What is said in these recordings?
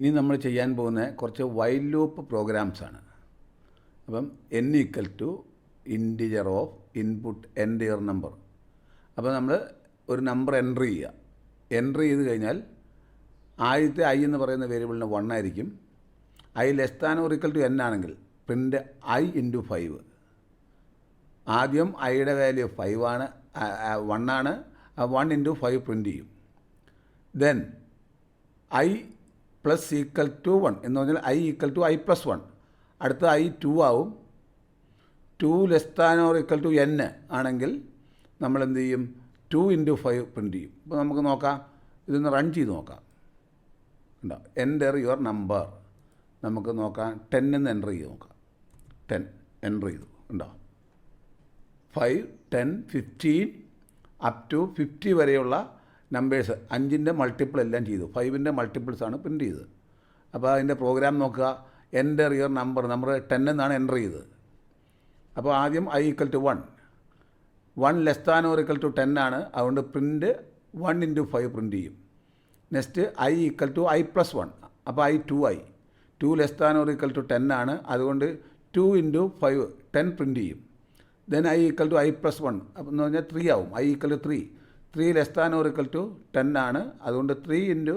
ഇനി നമ്മൾ ചെയ്യാൻ പോകുന്ന കുറച്ച് വൈൽ ലൂപ്പ് പ്രോഗ്രാംസാണ്. അപ്പം n equal to integer of input entire number. അപ്പോൾ നമ്മൾ ഒരു നമ്പർ എൻ്റർ ചെയ്യുക. എൻ്റർ ചെയ്ത് കഴിഞ്ഞാൽ ആദ്യത്തെ i എന്ന് പറയുന്ന വേരിയബിളിന് 1 ആയിരിക്കും. i less than or equal to n ആണെങ്കിൽ പ്രിൻ്റ് i ഇൻറ്റു 5. ആദ്യം ഐയുടെ വാല്യൂ 5 ആണ്, 1 ആണ്. 1 ഇൻറ്റു 5 പ്രിൻ്റ് ചെയ്യും. Then i plus equal to 1 എന്ന് പറഞ്ഞാൽ i equal to i plus 1. അടുത്ത i 2 ആവും. 2 less than or equal to n ആണെങ്കിൽ നമ്മൾ എന്ത് ചെയ്യും? 2 ഇൻറ്റു 5 പ്രിൻ്റ് ചെയ്യും. അപ്പോൾ നമുക്ക് നോക്കാം, ഇതൊന്ന് റൺ ചെയ്ത് നോക്കാം. ഉണ്ടോ? Enter your number. നമുക്ക് നോക്കാം, 10 എന്ന് എൻ്റർ ചെയ്ത് നോക്കാം. 10 എൻ്റർ ചെയ്തു. ഉണ്ടോ? 5, 10, 15 അപ് ടു 50 വരെയുള്ള നമ്പേഴ്സ് 5ൻ്റെ മൾട്ടിപ്പിൾ എല്ലാം ചെയ്തു. 5ൻ്റെ മൾട്ടിപ്പിൾസാണ് പ്രിൻ്റ് ചെയ്തത്. അപ്പോൾ അതിൻ്റെ പ്രോഗ്രാം നോക്കുക. എൻ്റർ യുവർ നമ്പർ 10 എന്നാണ് എൻ്റർ ചെയ്തത്. അപ്പോൾ ആദ്യം i equal to 1. 1 less than or equal to 10 ആണ്. അതുകൊണ്ട് പ്രിൻ്റ് 1 ഇൻറ്റു 5 പ്രിൻ്റ് ചെയ്യും. Next i equal to i plus 1. അപ്പോൾ i 2i. 2 less than or equal to 10 ആണ്. അതുകൊണ്ട് 2 ഇൻറ്റു 5 10 പ്രിൻ്റ് ചെയ്യും. Then i equal to i plus 1 അപ്പോൾ എന്ന് പറഞ്ഞാൽ 3 ആവും. i equal to 3. 3 less than or equal to 10 ആണ്. അതുകൊണ്ട് 3 ഇൻറ്റു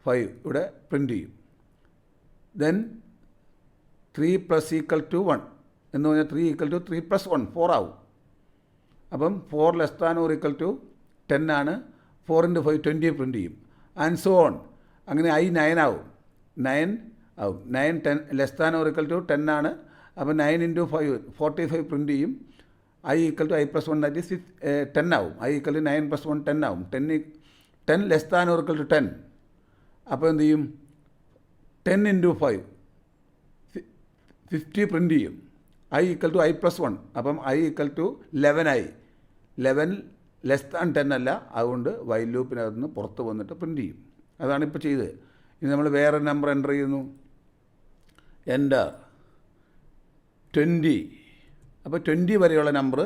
5 ഇവിടെ പ്രിൻ്റ് ചെയ്യും. ദെൻ 3 പ്ലസ് ഈക്വൽ ടു 1 എന്ന് പറഞ്ഞാൽ 3 ഈക്വൽ ടു 3 പ്ലസ് 1 4 ആവും. അപ്പം 4 less than or equal to 10 ആണ്. 4 ഇൻറ്റു 5 20 പ്രിൻ്റ് ചെയ്യും. And so on. അങ്ങനെ i 9 ആവും. 9 ആവും. 9 10 less than or equal to 10 ആണ്. അപ്പോൾ 9 ഇൻറ്റു 5 45 പ്രിൻ്റ് ചെയ്യും. i equal to i plus 1 that is 10 ആവും. i ഈക്വൽ ടു 9 പ്ലസ് 1 10 ആവും. 10 less than or equal to 10. അപ്പോൾ എന്ത് ചെയ്യും? 10 ഇൻറ്റു 5 50 പ്രിൻ്റ് ചെയ്യും. i equal to i plus 1. അപ്പം i equal to 11i. 11 less than 10 അല്ല. അതുകൊണ്ട് വൈൽ ലൂപ്പിനകത്ത് നിന്ന് പുറത്ത് വന്നിട്ട് പ്രിൻ്റ് ചെയ്യും. അതാണ് ഇപ്പോൾ ചെയ്തത്. ഇനി നമ്മൾ വേറെ നമ്പർ എൻ്റർ ചെയ്യുന്നു. എൻ്റർ 20. അപ്പോൾ 20 വരെയുള്ള നമ്പർ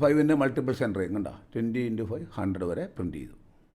5ൻ്റെ മൾട്ടിപ്പിൾസ് എൻ്റർ ചെയ്യും. കണ്ടോ? 20 ഇൻറ്റു 5 100 വരെ പ്രിൻ്റ് ചെയ്തു.